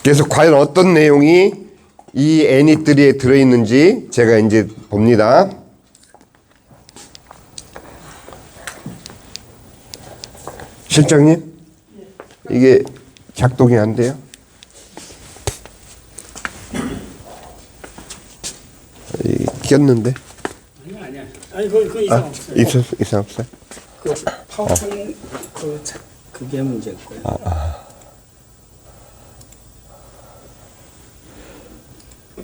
그래서 과연 어떤 내용이 이 애니트리에 들어있는지 제가 이제 봅니다. 실장님, 이게 작동이 안 돼요? 꼈는데? 아니야. 아니, 그 이상 없어요. 이상 없어요? 그 파워폰 그게 문제일 거예요.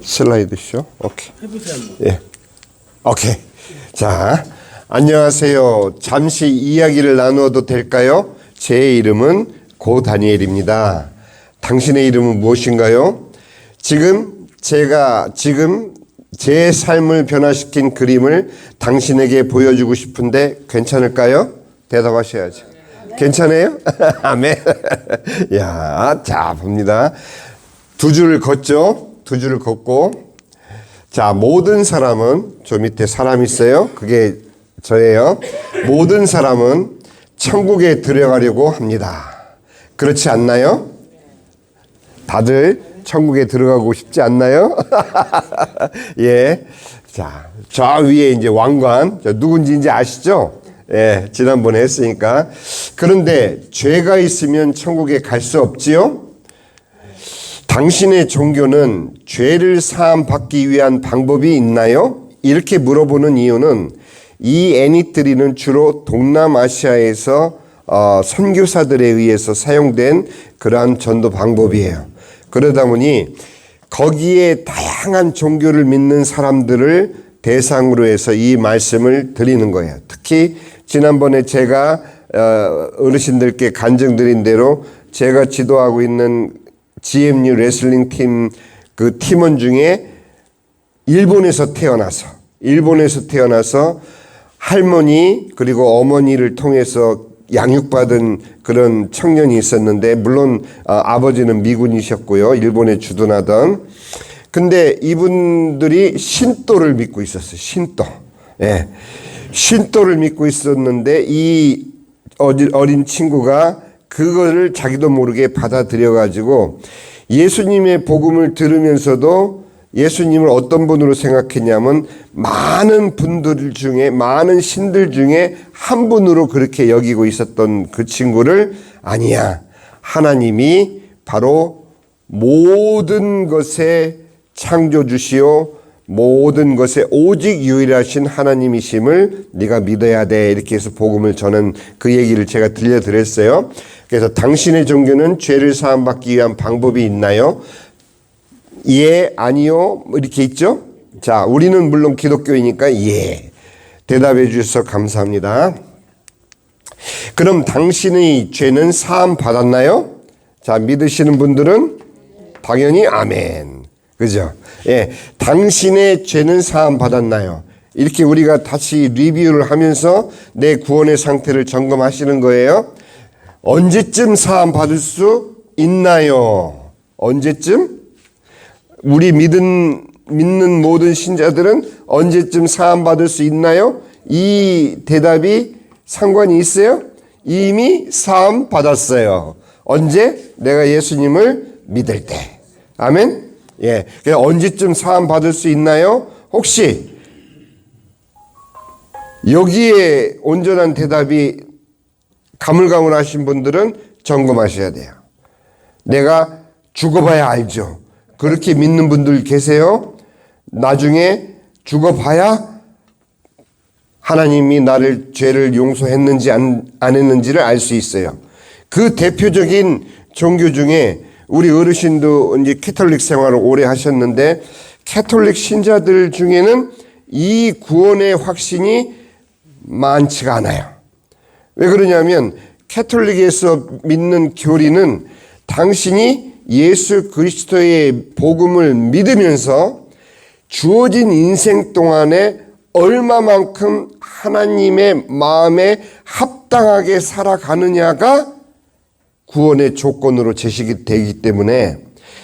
슬라이드 쇼? 오케이. 해보세요. 한번. 예. 오케이. 자, 안녕하세요. 잠시 이야기를 나누어도 될까요? 제 이름은 고 다니엘입니다. 당신의 이름은 무엇인가요? 지금 제 삶을 변화시킨 그림을 당신에게 보여주고 싶은데 괜찮을까요? 대답하셔야죠. 괜찮아요? 아멘. 야, 자, 봅니다. 두 줄을 걷죠? 두 줄을 걷고, 자, 모든 사람은, 저 밑에 사람 있어요? 그게 저예요. 모든 사람은 천국에 들어가려고 합니다. 그렇지 않나요? 다들 천국에 들어가고 싶지 않나요? 예. 자, 저 위에 이제 왕관, 저 누군지 이제 아시죠? 예, 지난번에 했으니까. 그런데 죄가 있으면 천국에 갈 수 없지요? 당신의 종교는 죄를 사함 받기 위한 방법이 있나요? 이렇게 물어보는 이유는 이 애니트리는 주로 동남아시아에서 선교사들에 의해서 사용된 그러한 전도 방법이에요. 그러다 보니 거기에 다양한 종교를 믿는 사람들을 대상으로 해서 이 말씀을 드리는 거예요. 특히 지난번에 제가 어르신들께 간증드린 대로 제가 지도하고 있는 GMU 레슬링 팀 그 팀원 중에 일본에서 태어나서 할머니 그리고 어머니를 통해서 양육받은 그런 청년이 있었는데, 물론 아버지는 미군이셨고요. 일본에 주둔하던. 근데 이분들이 신도를 믿고 있었어요. 신도. 예. 신도를 믿고 있었는데 이 어린 친구가 그거를 자기도 모르게 받아들여 가지고 예수님의 복음을 들으면서도 예수님을 어떤 분으로 생각했냐면 많은 분들 중에, 많은 신들 중에 한 분으로 그렇게 여기고 있었던 그 친구를, 아니야, 하나님이 바로 모든 것의 창조주시오, 모든 것에 오직 유일하신 하나님이심을 네가 믿어야 돼, 이렇게 해서 복음을 저는 그 얘기를 제가 들려드렸어요. 그래서 당신의 종교는 죄를 사함받기 위한 방법이 있나요? 예, 아니요, 이렇게 있죠? 자, 우리는 물론 기독교이니까 예. 대답해 주셔서 감사합니다. 그럼 당신의 죄는 사함 받았나요? 자, 믿으시는 분들은 당연히 아멘. 그죠? 예. 당신의 죄는 사함 받았나요? 이렇게 우리가 다시 리뷰를 하면서 내 구원의 상태를 점검하시는 거예요. 언제쯤 사함 받을 수 있나요? 언제쯤? 우리 믿는 모든 신자들은 언제쯤 사함 받을 수 있나요? 이 대답이 상관이 있어요? 이미 사함 받았어요. 언제? 내가 예수님을 믿을 때. 아멘? 예. 언제쯤 사함 받을 수 있나요? 혹시 여기에 온전한 대답이 가물가물하신 분들은 점검하셔야 돼요. 내가 죽어봐야 알죠. 그렇게 믿는 분들 계세요? 나중에 죽어봐야 하나님이 나를 죄를 용서했는지 안 했는지를 알 수 있어요. 그 대표적인 종교 중에 우리 어르신도 이제 캐톨릭 생활을 오래 하셨는데, 캐톨릭 신자들 중에는 이 구원의 확신이 많지가 않아요. 왜 그러냐면 캐톨릭에서 믿는 교리는 당신이 예수 그리스도의 복음을 믿으면서 주어진 인생 동안에 얼마만큼 하나님의 마음에 합당하게 살아가느냐가 구원의 조건으로 제시가 되기 때문에,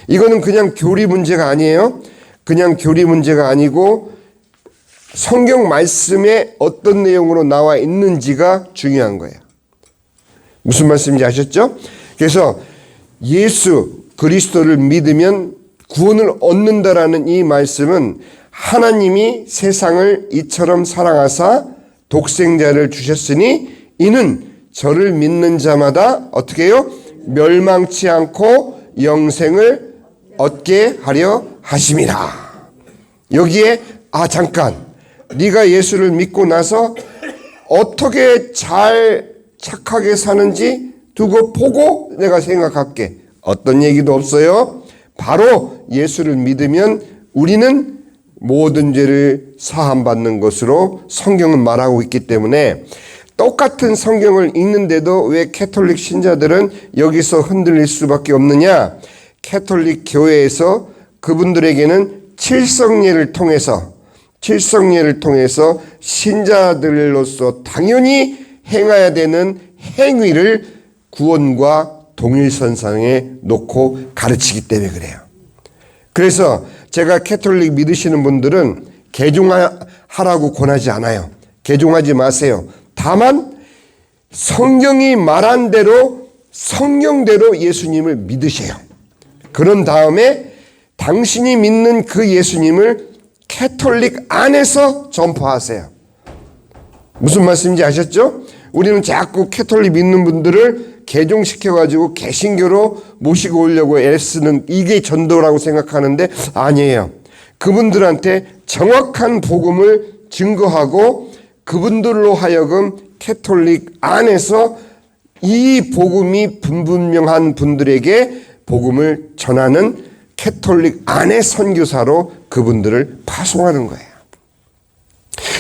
이거는 그냥 교리 문제가 아니에요. 그냥 교리 문제가 아니고 성경 말씀에 어떤 내용으로 나와 있는지가 중요한 거예요. 무슨 말씀인지 아셨죠? 그래서 예수 그리스도를 믿으면 구원을 얻는다라는 이 말씀은 하나님이 세상을 이처럼 사랑하사 독생자를 주셨으니 이는 저를 믿는 자마다 어떻게 해요? 멸망치 않고 영생을 얻게 하려 하심이라. 여기에 잠깐 네가 예수를 믿고 나서 어떻게 잘 착하게 사는지 두고 보고 내가 생각할게. 어떤 얘기도 없어요. 바로 예수를 믿으면 우리는 모든 죄를 사함받는 것으로 성경은 말하고 있기 때문에 똑같은 성경을 읽는데도 왜 캐톨릭 신자들은 여기서 흔들릴 수밖에 없느냐? 캐톨릭 교회에서 그분들에게는 칠성례를 통해서 신자들로서 당연히 행해야 되는 행위를 구원과 동일선상에 놓고 가르치기 때문에 그래요. 그래서 제가 캐톨릭 믿으시는 분들은 개종하라고 권하지 않아요. 개종하지 마세요. 다만 성경이 말한 대로 성경대로 예수님을 믿으세요. 그런 다음에 당신이 믿는 그 예수님을 캐톨릭 안에서 전파하세요. 무슨 말씀인지 아셨죠? 우리는 자꾸 캐톨릭 믿는 분들을 개종시켜가지고 개신교로 모시고 오려고 애쓰는 이게 전도라고 생각하는데 아니에요. 그분들한테 정확한 복음을 증거하고 그분들로 하여금 캐톨릭 안에서 이 복음이 분분명한 분들에게 복음을 전하는 캐톨릭 안의 선교사로 그분들을 파송하는 거예요.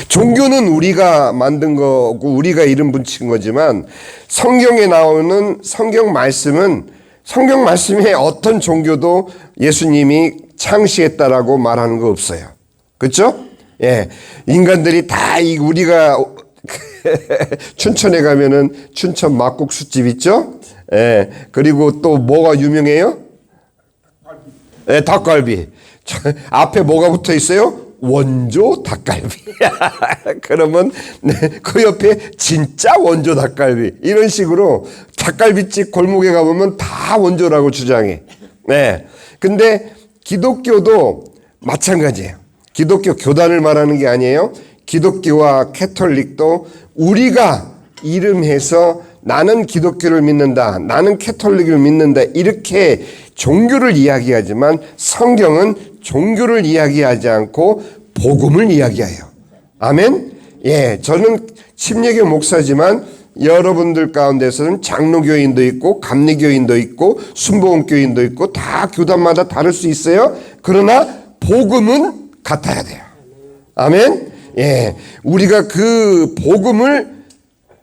종교는 우리가 만든 거고 우리가 이름 붙인 거지만 성경에 나오는 성경 말씀에 어떤 종교도 예수님이 창시했다라고 말하는 거 없어요. 그렇죠? 예. 인간들이 다 우리가 춘천에 가면은 춘천 막국수집 있죠? 예. 그리고 또 뭐가 유명해요? 예, 닭갈비. 앞에 뭐가 붙어 있어요? 원조 닭갈비. 그러면 그 옆에 진짜 원조 닭갈비. 이런 식으로 닭갈비집 골목에 가보면 다 원조라고 주장해. 네. 근데 기독교도 마찬가지예요. 기독교 교단을 말하는 게 아니에요. 기독교와 캐톨릭도 우리가 이름해서 나는 기독교를 믿는다. 나는 캐톨릭을 믿는다. 이렇게 종교를 이야기하지만 성경은 종교를 이야기하지 않고 복음을 이야기해요. 아멘? 예, 저는 침례교 목사지만 여러분들 가운데서는 장로교인도 있고 감리교인도 있고 순복음교인도 있고 다 교단마다 다를 수 있어요. 그러나 복음은 같아야 돼요. 아멘? 예, 우리가 그 복음을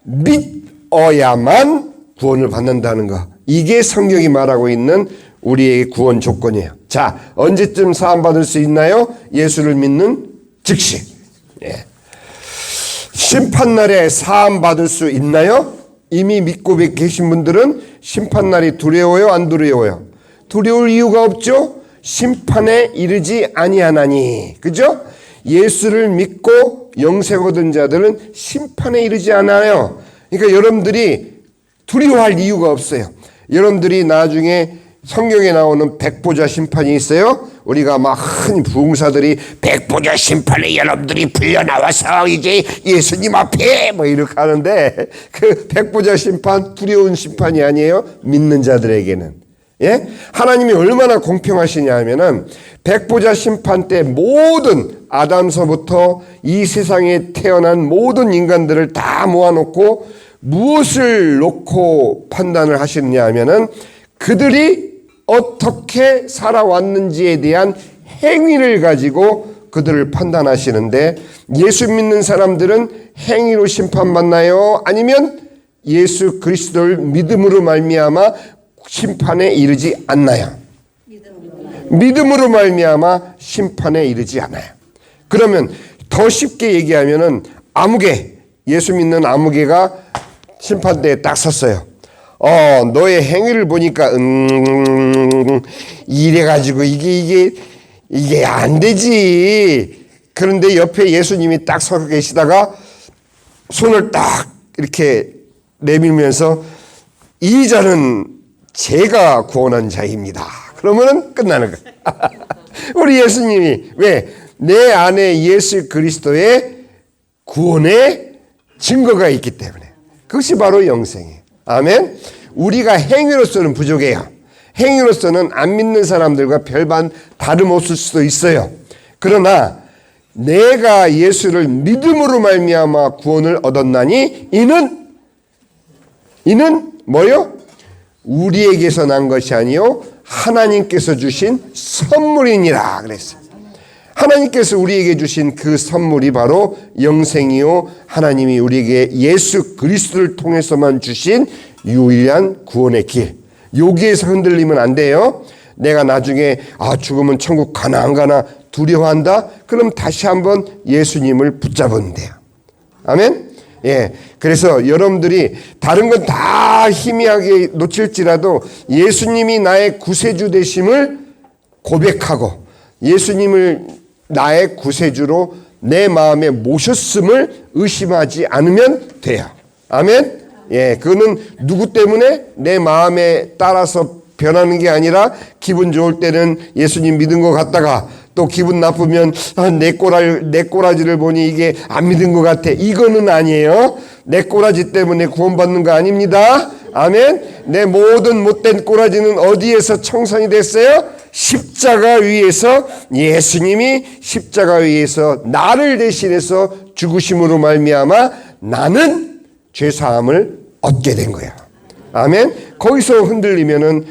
믿어야만 구원을 받는다는 거. 이게 성경이 말하고 있는 우리의 구원 조건이에요. 자, 언제쯤 사함받을 수 있나요? 예수를 믿는 즉시. 예. 심판날에 사함받을 수 있나요? 이미 믿고 계신 분들은 심판날이 두려워요? 안 두려워요? 두려울 이유가 없죠? 심판에 이르지 아니하나니. 그죠? 예수를 믿고 영생 얻은 자들은 심판에 이르지 않아요. 그러니까 여러분들이 두려워할 이유가 없어요. 여러분들이 나중에 성경에 나오는 백보자 심판이 있어요. 우리가 막 흔히 부흥사들이 백보자 심판에 여러분들이 불려나와서 이제 예수님 앞에 뭐 이렇게 하는데 그 백보자 심판 두려운 심판이 아니에요. 믿는 자들에게는. 예? 하나님이 얼마나 공평하시냐 하면은 백보자 심판 때 모든 아담서부터 이 세상에 태어난 모든 인간들을 다 모아놓고 무엇을 놓고 판단을 하시느냐 하면은 그들이 어떻게 살아왔는지에 대한 행위를 가지고 그들을 판단하시는데 예수 믿는 사람들은 행위로 심판받나요? 아니면 예수 그리스도를 믿음으로 말미암아 심판에 이르지 않나요? 믿음으로 말미암아 심판에 이르지 않아요. 그러면 더 쉽게 얘기하면은 아무개, 예수 믿는 아무개가 심판대에 딱 섰어요. 너의 행위를 보니까 이래가지고 이게 안 되지. 그런데 옆에 예수님이 딱 서 계시다가 손을 딱 이렇게 내밀면서 이 자는 제가 구원한 자입니다. 그러면은 끝나는 거야. 우리 예수님이 왜? 내 안에 예수 그리스도의 구원의 증거가 있기 때문에. 그것이 바로 영생이에요. 아멘. 우리가 행위로서는 부족해요. 행위로서는 안 믿는 사람들과 별반 다름없을 수도 있어요. 그러나 내가 예수를 믿음으로 말미암아 구원을 얻었나니 이는 뭐요? 우리에게서 난 것이 아니요 하나님께서 주신 선물이니라 그랬어요. 하나님께서 우리에게 주신 그 선물이 바로 영생이요 하나님이 우리에게 예수 그리스도를 통해서만 주신 유일한 구원의 길. 여기에서 흔들리면 안 돼요. 내가 나중에 죽으면 천국 가나 안 가나 두려워한다? 그럼 다시 한번 예수님을 붙잡으면 돼요. 아멘? 예. 그래서 여러분들이 다른 건 다 희미하게 놓칠지라도 예수님이 나의 구세주 되심을 고백하고 예수님을 나의 구세주로 내 마음에 모셨음을 의심하지 않으면 돼요. 아멘? 예. 그거는 누구 때문에? 내 마음에 따라서 변하는 게 아니라 기분 좋을 때는 예수님 믿은 것 같다가 또 기분 나쁘면 내 꼬라지를 보니 이게 안 믿은 것 같아. 이거는 아니에요. 내 꼬라지 때문에 구원받는 거 아닙니다. 아멘. 내 모든 못된 꼬라지는 어디에서 청산이 됐어요? 십자가 위에서 예수님이 십자가 위에서 나를 대신해서 죽으심으로 말미암아 나는 죄사함을 얻게 된 거야. 아멘. 거기서 흔들리면은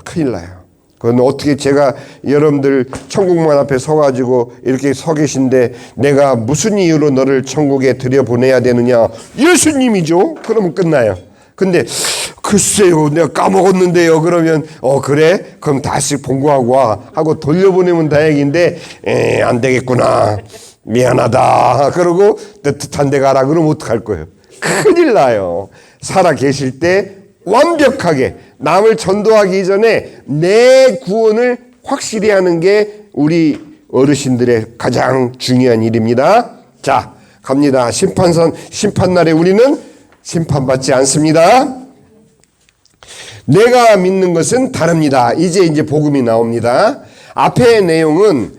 큰일 나요. 그건 어떻게 제가 여러분들 천국문 앞에 서가지고 이렇게 서 계신데 내가 무슨 이유로 너를 천국에 들여보내야 되느냐? 예수님이죠. 그러면 끝나요. 근데 글쎄요 내가 까먹었는데요. 그러면 그래? 그럼 다시 본고하고 와 하고 돌려보내면 다행인데 안 되겠구나. 미안하다. 그러고 뜻한 데 가라. 그러면 어떡할 거예요? 큰일 나요. 살아 계실 때 완벽하게 남을 전도하기 전에 내 구원을 확실히 하는 게 우리 어르신들의 가장 중요한 일입니다. 자, 갑니다. 심판날에 우리는 심판받지 않습니다. 내가 믿는 것은 다릅니다. 이제 복음이 나옵니다. 앞의 내용은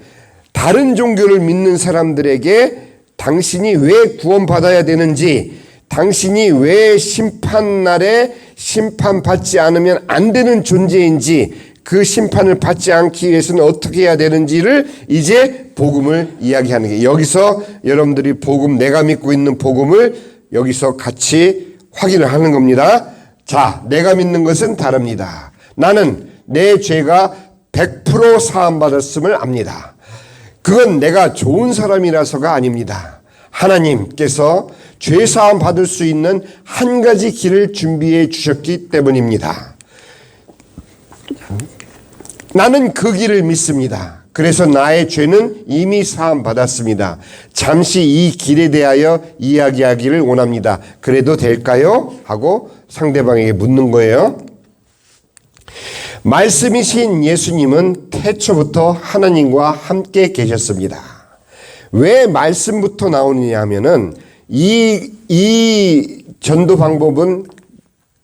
다른 종교를 믿는 사람들에게 당신이 왜 구원받아야 되는지, 당신이 왜 심판날에 심판받지 않으면 안 되는 존재인지, 그 심판을 받지 않기 위해서는 어떻게 해야 되는지를 이제 복음을 이야기하는 게, 여기서 여러분들이 복음, 내가 믿고 있는 복음을 여기서 같이 확인을 하는 겁니다. 자, 내가 믿는 것은 다릅니다. 나는 내 죄가 100% 사함받았음을 압니다. 그건 내가 좋은 사람이라서가 아닙니다. 하나님께서 죄사함 받을 수 있는 한 가지 길을 준비해 주셨기 때문입니다. 나는 그 길을 믿습니다. 그래서 나의 죄는 이미 사함 받았습니다. 잠시 이 길에 대하여 이야기하기를 원합니다. 그래도 될까요? 하고 상대방에게 묻는 거예요. 말씀이신 예수님은 태초부터 하나님과 함께 계셨습니다. 왜 말씀부터 나오느냐 하면은 이 전도 방법은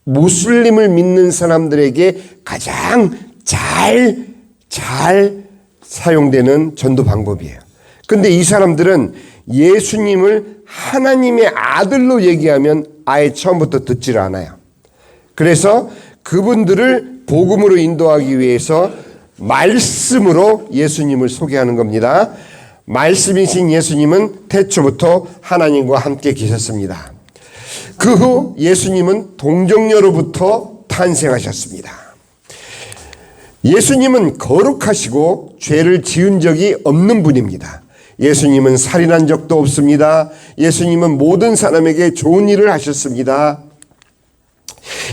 무슬림을 믿는 사람들에게 가장 잘 사용되는 전도 방법이에요. 근데 이 사람들은 예수님을 하나님의 아들로 얘기하면 아예 처음부터 듣지를 않아요. 그래서 그분들을 복음으로 인도하기 위해서 말씀으로 예수님을 소개하는 겁니다. 말씀이신 예수님은 태초부터 하나님과 함께 계셨습니다. 그 후 예수님은 동정녀로부터 탄생하셨습니다. 예수님은 거룩하시고 죄를 지은 적이 없는 분입니다. 예수님은 살인한 적도 없습니다. 예수님은 모든 사람에게 좋은 일을 하셨습니다.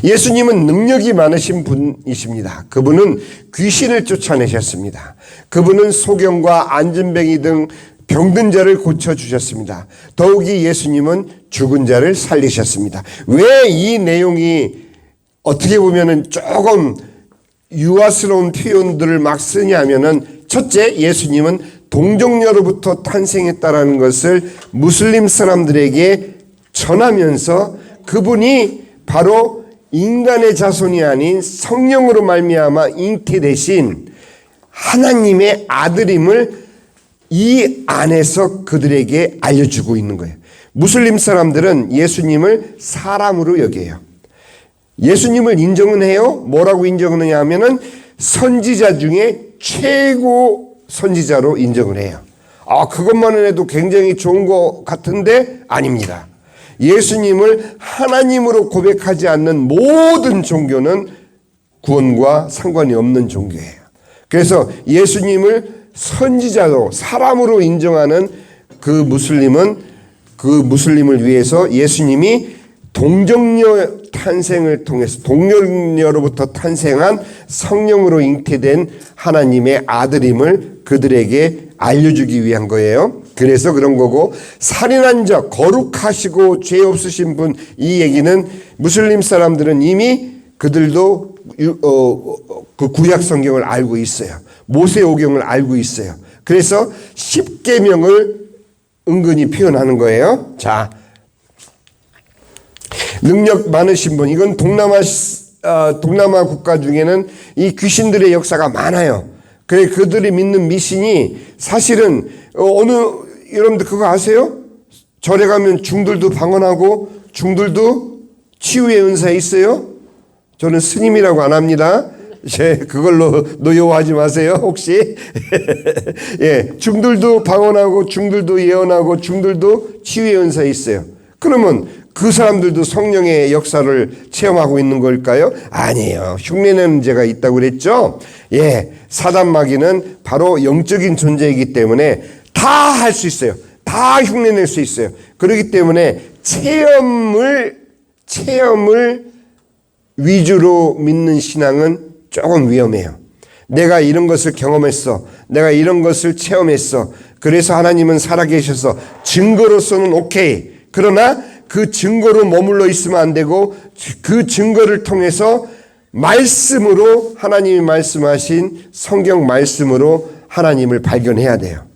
예수님은 능력이 많으신 분이십니다. 그분은 귀신을 쫓아내셨습니다. 그분은 소경과 안진뱅이 등 병든 자를 고쳐주셨습니다. 더욱이 예수님은 죽은 자를 살리셨습니다. 왜 이 내용이 어떻게 보면은 조금 유아스러운 표현들을 막 쓰냐면은, 첫째, 예수님은 동정녀로부터 탄생했다라는 것을 무슬림 사람들에게 전하면서 그분이 바로 인간의 자손이 아닌 성령으로 말미암아 잉태되신 하나님의 아들임을 이 안에서 그들에게 알려주고 있는 거예요. 무슬림 사람들은 예수님을 사람으로 여겨요. 예수님을 인정은 해요. 뭐라고 인정하느냐 하면은 선지자 중에 최고 선지자로 인정을 해요. 그것만은 해도 굉장히 좋은 것 같은데 아닙니다. 예수님을 하나님으로 고백하지 않는 모든 종교는 구원과 상관이 없는 종교예요. 그래서 예수님을 선지자로 사람으로 인정하는 그 무슬림을 위해서 예수님이 동정녀 탄생을 통해서 동정녀로부터 탄생한 성령으로 잉태된 하나님의 아들임을 그들에게 알려주기 위한 거예요. 그래서 그런 거고, 살인한 자, 거룩하시고 죄 없으신 분, 이 얘기는 무슬림 사람들은 이미 그들도 그 구약 성경을 알고 있어요. 모세오경을 알고 있어요. 그래서 십계명을 은근히 표현하는 거예요. 자, 능력 많으신 분, 이건 동남아 국가 중에는 이 귀신들의 역사가 많아요. 그래, 그들이 믿는 미신이 사실은 여러분들 그거 아세요? 절에 가면 중들도 방언하고 중들도 치유의 은사 있어요? 저는 스님이라고 안 합니다. 그걸로 노여워하지 마세요, 혹시. 예, 중들도 방언하고 중들도 예언하고 중들도 치유의 은사 있어요. 그러면 그 사람들도 성령의 역사를 체험하고 있는 걸까요? 아니에요. 흉내내는 죄가 있다고 그랬죠? 예, 사단마귀는 바로 영적인 존재이기 때문에 다 할 수 있어요. 다 흉내낼 수 있어요. 그렇기 때문에 체험을 위주로 믿는 신앙은 조금 위험해요. 내가 이런 것을 경험했어. 내가 이런 것을 체험했어. 그래서 하나님은 살아계셔서 증거로서는 오케이. 그러나 그 증거로 머물러 있으면 안 되고 그 증거를 통해서 말씀으로, 하나님이 말씀하신 성경 말씀으로 하나님을 발견해야 돼요.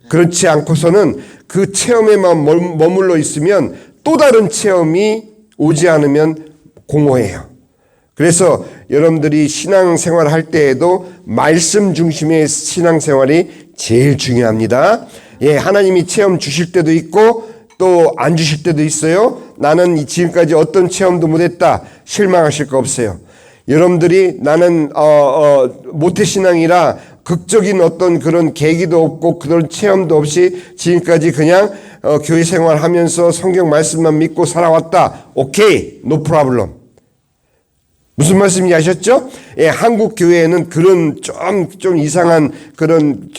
그렇지 않고서는 그 체험에만 머물러 있으면 또 다른 체험이 오지 않으면 공허해요. 그래서 여러분들이 신앙생활 할 때에도 말씀 중심의 신앙생활이 제일 중요합니다. 예, 하나님이 체험 주실 때도 있고 또 안 주실 때도 있어요. 나는 지금까지 어떤 체험도 못했다. 실망하실 거 없어요. 여러분들이 나는 모태신앙이라 극적인 어떤 그런 계기도 없고 그런 체험도 없이 지금까지 그냥 교회 생활하면서 성경 말씀만 믿고 살아왔다. 오케이, no problem. 무슨 말씀인지 아셨죠? 예, 한국 교회에는 그런 좀 이상한 그런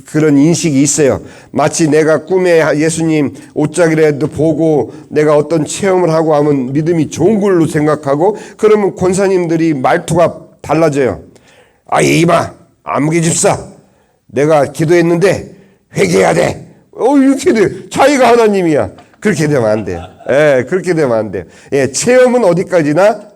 그런 인식이 있어요. 마치 내가 꿈에 예수님 옷자기라도 보고 내가 어떤 체험을 하고 하면 믿음이 좋은 걸로 생각하고, 그러면 권사님들이 말투가 달라져요. 이봐, 아무개 집사, 내가 기도했는데 회개해야 돼. 이렇게 돼. 자기가 하나님이야. 그렇게 되면 안 돼요. 예, 그렇게 되면 안 돼요. 예, 체험은 어디까지나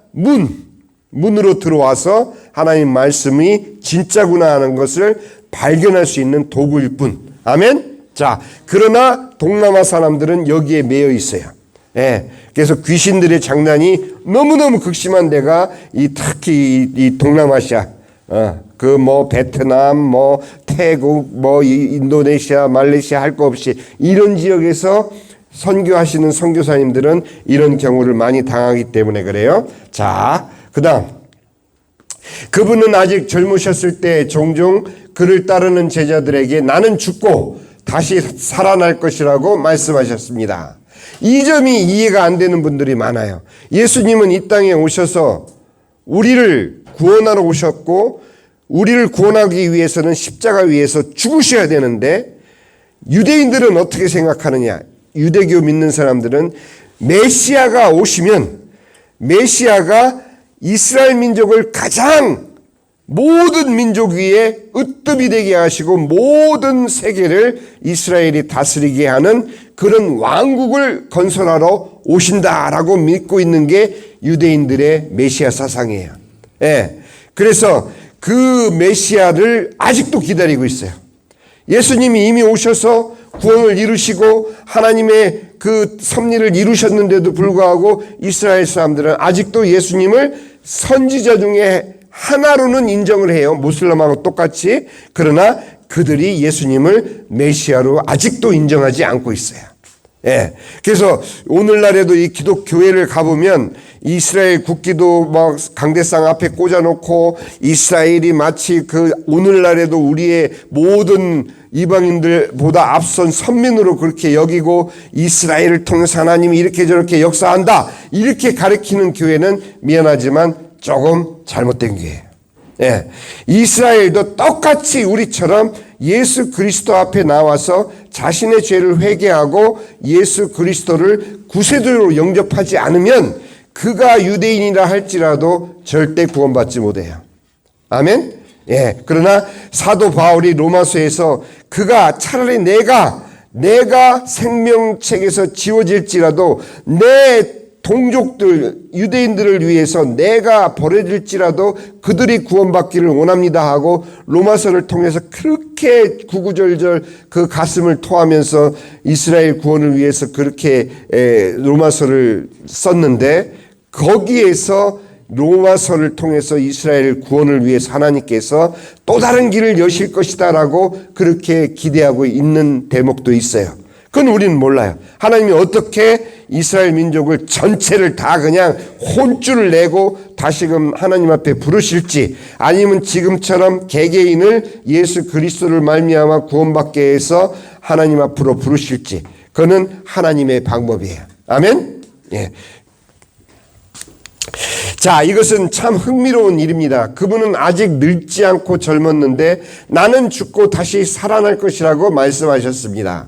문으로 들어와서 하나님 말씀이 진짜구나 하는 것을 발견할 수 있는 도구일 뿐. 아멘? 자, 그러나 동남아 사람들은 여기에 매여 있어요. 예. 그래서 귀신들의 장난이 너무너무 극심한 데가 특히 이 동남아시아, 베트남, 태국, 인도네시아, 말레이시아 할 거 없이 이런 지역에서 선교하시는 선교사님들은 이런 경우를 많이 당하기 때문에 그래요. 자, 그 다음. 그분은 아직 젊으셨을 때 종종 그를 따르는 제자들에게 나는 죽고 다시 살아날 것이라고 말씀하셨습니다. 이 점이 이해가 안 되는 분들이 많아요. 예수님은 이 땅에 오셔서 우리를 구원하러 오셨고, 우리를 구원하기 위해서는 십자가 위에서 죽으셔야 되는데, 유대인들은 어떻게 생각하느냐? 유대교 믿는 사람들은 메시아가 오시면 메시아가 이스라엘 민족을 가장 모든 민족 위에 으뜸이 되게 하시고 모든 세계를 이스라엘이 다스리게 하는 그런 왕국을 건설하러 오신다라고 믿고 있는 게 유대인들의 메시아 사상이에요. 예. 그래서 그 메시아를 아직도 기다리고 있어요. 예수님이 이미 오셔서 구원을 이루시고 하나님의 그 섭리를 이루셨는데도 불구하고 이스라엘 사람들은 아직도 예수님을 선지자 중에 하나로는 인정을 해요. 무슬림하고 똑같이. 그러나 그들이 예수님을 메시아로 아직도 인정하지 않고 있어요. 예. 그래서 오늘날에도 이 기독교회를 가보면 이스라엘 국기도 막 강대상 앞에 꽂아놓고 이스라엘이 마치 그 오늘날에도 우리의 모든 이방인들보다 앞선 선민으로 그렇게 여기고 이스라엘을 통해서 하나님이 이렇게 저렇게 역사한다. 이렇게 가르치는 교회는 미안하지만 조금 잘못된 교회예요. 예. 이스라엘도 똑같이 우리처럼 예수 그리스도 앞에 나와서 자신의 죄를 회개하고 예수 그리스도를 구세주로 영접하지 않으면 그가 유대인이라 할지라도 절대 구원받지 못해요. 아멘? 예. 그러나 사도 바울이 로마서에서 그가 차라리 내가 생명책에서 지워질지라도 내 동족들, 유대인들을 위해서 내가 버려질지라도 그들이 구원받기를 원합니다 하고 로마서를 통해서 그렇게 구구절절 그 가슴을 토하면서 이스라엘 구원을 위해서 그렇게 로마서를 썼는데 거기에서 로마서를 통해서 이스라엘 구원을 위해서 하나님께서 또 다른 길을 여실 것이다라고 그렇게 기대하고 있는 대목도 있어요. 그건 우리는 몰라요. 하나님이 어떻게 이스라엘 민족을 전체를 다 그냥 혼쭐을 내고 다시금 하나님 앞에 부르실지 아니면 지금처럼 개개인을 예수 그리스도를 말미암아 구원받게 해서 하나님 앞으로 부르실지 그거는 하나님의 방법이에요. 아멘? 예. 자, 이것은 참 흥미로운 일입니다. 그분은 아직 늙지 않고 젊었는데 나는 죽고 다시 살아날 것이라고 말씀하셨습니다.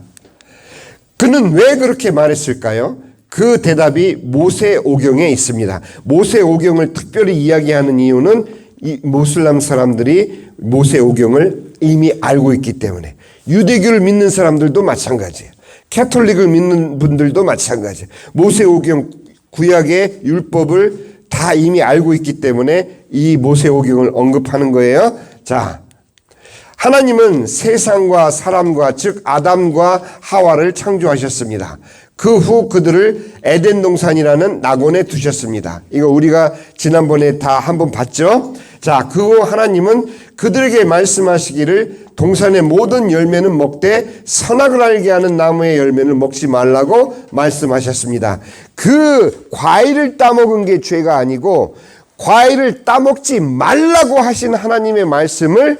그는 왜 그렇게 말했을까요? 그 대답이 모세오경에 있습니다. 모세오경을 특별히 이야기하는 이유는 이 모슬람 사람들이 모세오경을 이미 알고 있기 때문에 유대교를 믿는 사람들도 마찬가지예요. 캐톨릭을 믿는 분들도 마찬가지예요. 모세오경 구약의 율법을 다 이미 알고 있기 때문에 이 모세오경을 언급하는 거예요. 자, 하나님은 세상과 사람과 즉 아담과 하와를 창조하셨습니다. 그 후 그들을 에덴 동산이라는 낙원에 두셨습니다. 이거 우리가 지난번에 다 한번 봤죠. 자, 그 후 하나님은 그들에게 말씀하시기를 동산의 모든 열매는 먹되 선악을 알게 하는 나무의 열매는 먹지 말라고 말씀하셨습니다. 그 과일을 따먹은 게 죄가 아니고 과일을 따먹지 말라고 하신 하나님의 말씀을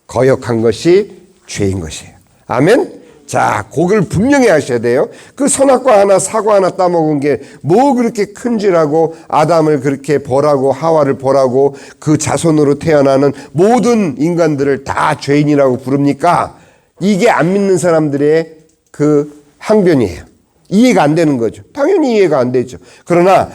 거역한 것이 죄인 것이에요. 아멘? 자, 그걸 분명히 하셔야 돼요. 그 선악과 하나, 사과 하나 따먹은 게 뭐 그렇게 큰지라고 아담을 그렇게 벌하고 하와를 벌하고 그 자손으로 태어나는 모든 인간들을 다 죄인이라고 부릅니까? 이게 안 믿는 사람들의 그 항변이에요. 이해가 안 되는 거죠. 당연히 이해가 안 되죠. 그러나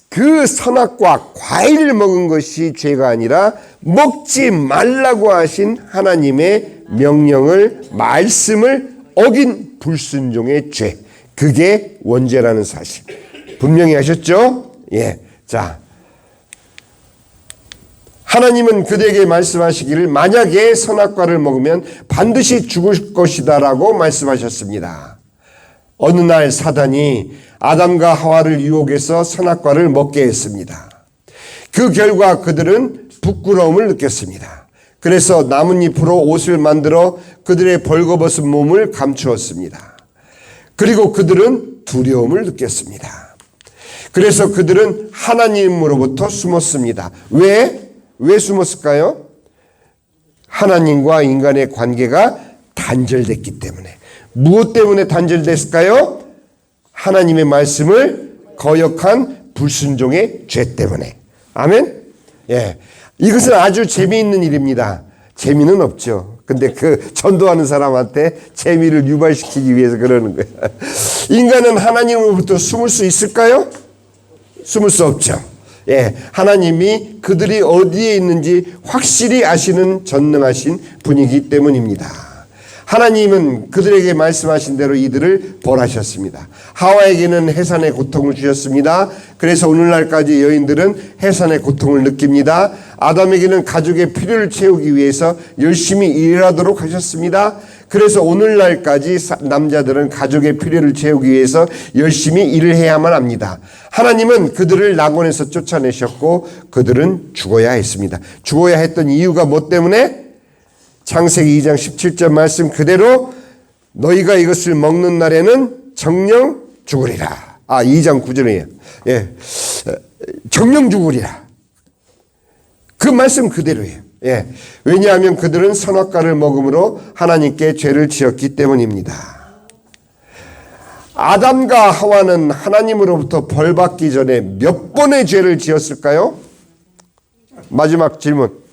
그 선악과 과일을 먹은 것이 죄가 아니라 먹지 말라고 하신 하나님의 명령을, 말씀을 어긴 불순종의 죄. 그게 원죄라는 사실. 분명히 하셨죠? 예. 자. 하나님은 그들에게 말씀하시기를 만약에 선악과를 먹으면 반드시 죽을 것이다라고 말씀하셨습니다. 어느 날 사단이 아담과 하와를 유혹해서 선악과를 먹게 했습니다. 그 결과 그들은 부끄러움을 느꼈습니다. 그래서 나뭇잎으로 옷을 만들어 그들의 벌거벗은 몸을 감추었습니다. 그리고 그들은 두려움을 느꼈습니다. 그래서 그들은 하나님으로부터 숨었습니다. 왜 숨었을까요? 하나님과 인간의 관계가 단절됐기 때문에. 무엇 때문에 단절됐을까요? 하나님의 말씀을 거역한 불순종의 죄 때문에. 아멘? 예. 이것은 아주 재미있는 일입니다. 재미는 없죠. 근데 그 전도하는 사람한테 재미를 유발시키기 위해서 그러는 거예요. 인간은 하나님으로부터 숨을 수 있을까요? 숨을 수 없죠. 예. 하나님이 그들이 어디에 있는지 확실히 아시는 전능하신 분이기 때문입니다. 하나님은 그들에게 말씀하신 대로 이들을 벌하셨습니다. 하와에게는 해산의 고통을 주셨습니다. 그래서 오늘날까지 여인들은 해산의 고통을 느낍니다. 아담에게는 가족의 필요를 채우기 위해서 열심히 일하도록 하셨습니다. 그래서 오늘날까지 남자들은 가족의 필요를 채우기 위해서 열심히 일을 해야만 합니다. 하나님은 그들을 낙원에서 쫓아내셨고 그들은 죽어야 했습니다. 죽어야 했던 이유가 뭐 때문에? 창세기 2장 17절 말씀 그대로 너희가 이것을 먹는 날에는 정령 죽으리라. 2장 9절이에요. 예. 정령 죽으리라. 그 말씀 그대로예요. 예. 왜냐하면 그들은 선악과를 먹음으로 하나님께 죄를 지었기 때문입니다. 아담과 하와는 하나님으로부터 벌받기 전에 몇 번의 죄를 지었을까요? 마지막 질문.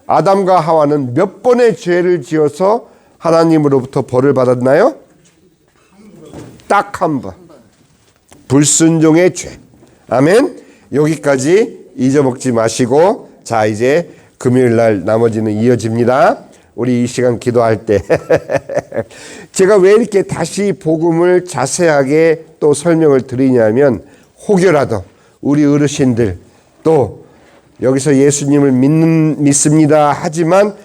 아담과 하와는 몇 번의 죄를 지어서 하나님으로부터 벌을 받았나요? 딱 한 번. 불순종의 죄. 아멘. 여기까지 잊어먹지 마시고 자 이제 금요일날 나머지는 이어집니다. 우리 이 시간 기도할 때 제가 왜 이렇게 다시 복음을 자세하게 또 설명을 드리냐면 혹여라도 우리 어르신들 또 여기서 예수님을 믿습니다 하지만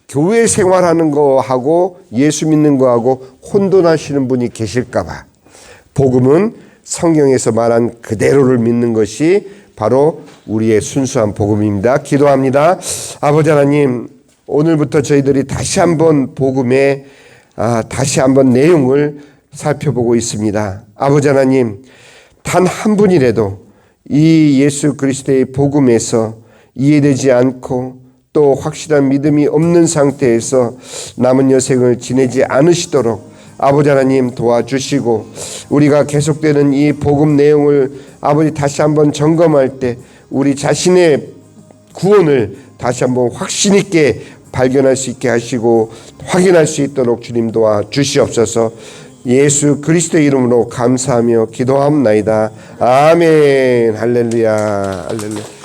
교회 생활하는 거하고 예수 믿는 거하고 혼돈하시는 분이 계실까 봐 복음은 성경에서 말한 그대로를 믿는 것이 바로 우리의 순수한 복음입니다. 기도합니다. 아버지 하나님 오늘부터 저희들이 다시 한번 복음의 다시 한번 내용을 살펴보고 있습니다. 아버지 하나님 단 한 분이라도 이 예수 그리스도의 복음에서 이해되지 않고 또 확실한 믿음이 없는 상태에서 남은 여생을 지내지 않으시도록 아버지 하나님 도와주시고 우리가 계속되는 이 복음 내용을 아버지 다시 한번 점검할 때 우리 자신의 구원을 다시 한번 확신 있게 발견할 수 있게 하시고 확인할 수 있도록 주님 도와주시옵소서. 예수 그리스도의 이름으로 감사하며 기도하옵나이다. 아멘. 할렐루야. 할렐루야.